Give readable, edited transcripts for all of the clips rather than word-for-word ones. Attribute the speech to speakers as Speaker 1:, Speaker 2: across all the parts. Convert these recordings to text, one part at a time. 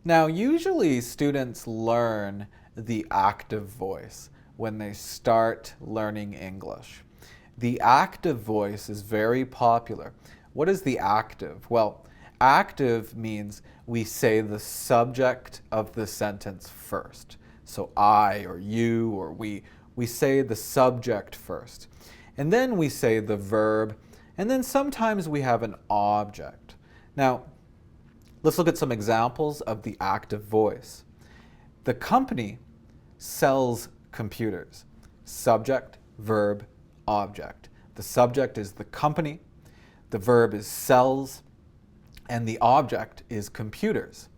Speaker 1: Now, usually students learn the active voice when they start learning English. The active voice is very popular. What is the active? Well, active means we say the subject of the sentence first. So I or you or we say the subject first. And then we say the verb, and then sometimes we have an object. Now, let's look at some examples of the active voice. The company sells computers. Subject, verb, object. The subject is the company, the verb is sells, and the object is computers.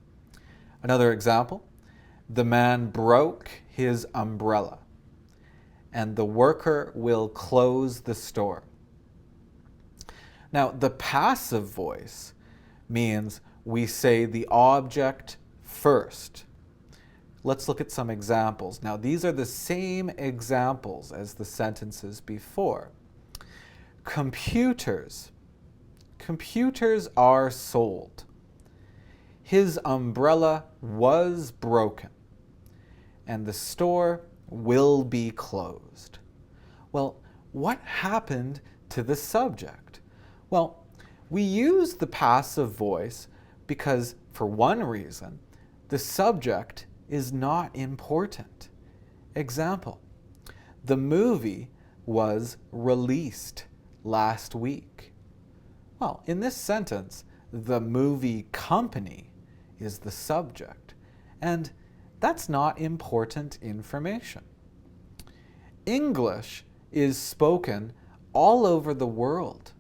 Speaker 1: Another example, the man broke his umbrella, and the worker will close the store. Now, the passive voice means we say the object first. Let's look at some examples. Now, these are the same examples as the sentences before. Computers. Computers are sold. His umbrella was broken, and the store will be closed. Well, what happened to the subject? Well, we use the passive voice because, for one reason, the subject is not important. Example, the movie was released last week. Well, in this sentence, the movie company is the subject, and that's not important information. English is spoken all over the world.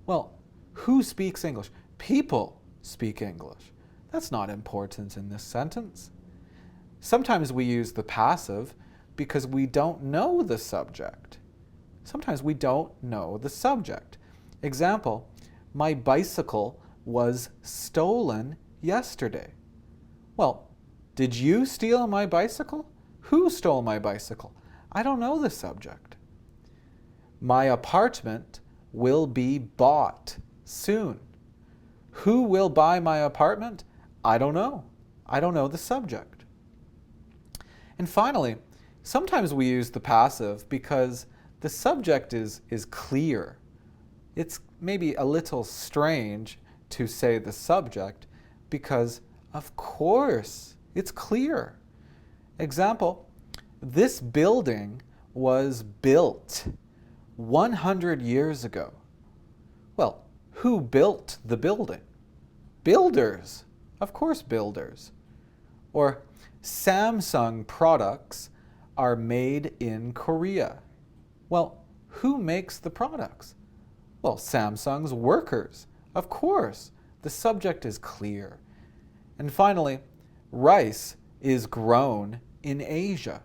Speaker 1: Well, who speaks English? People speak English. That's not important in this sentence. Sometimes we use the passive because we don't know the subject. Sometimes we don't know the subject. Example, my bicycle was stolen yesterday. Well, did you steal my bicycle? Who stole my bicycle? I don't know the subject. My apartment will be bought soon. Who will buy my apartment? I don't know. I don't know the subject. And finally, sometimes we use the passive because the subject is clear. It's maybe a little strange to say the subject because, of course, it's clear. Example, this building was built 100 years ago. Well, who built the building? Builders. Of course, builders. Or Samsung products are made in Korea. Well, who makes the products? Well, Samsung's workers. Of course, the subject is clear. And finally, rice is grown in Asia.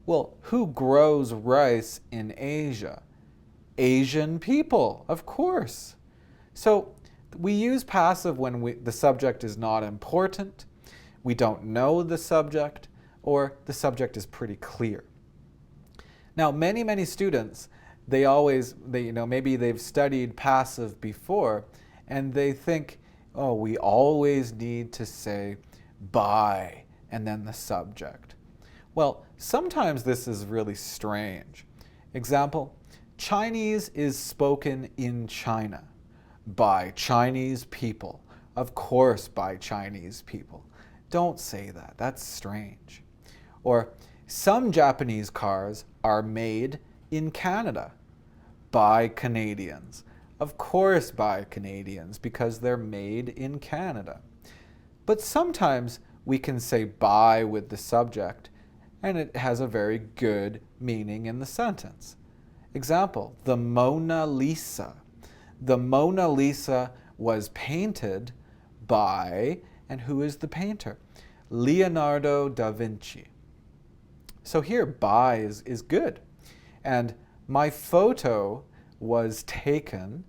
Speaker 1: Well, who grows rice in Asia? Asian people, of course. So we use passive when the subject is not important, we don't know the subject, or the subject is pretty clear. Now, many students, maybe they've studied passive before, and they think, oh, we always need to say by and then the subject. Well, sometimes this is really strange. Example, Chinese is spoken in China by Chinese people. Of course, by Chinese people. Don't say that. That's strange. Or some Japanese cars are made in Canada by Canadians. Of course by Canadians because they're made in Canada. But sometimes we can say by with the subject and it has a very good meaning in the sentence. Example, the Mona Lisa. The Mona Lisa was painted by, and who is the painter? Leonardo da Vinci. So here, by is good. And my photo was taken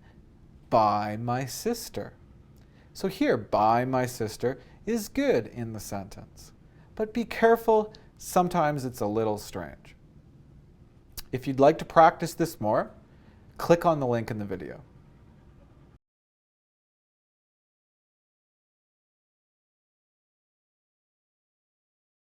Speaker 1: by my sister. So here, by my sister is good in the sentence. But be careful, sometimes it's a little strange. If you'd like to practice this more, click on the link in the video.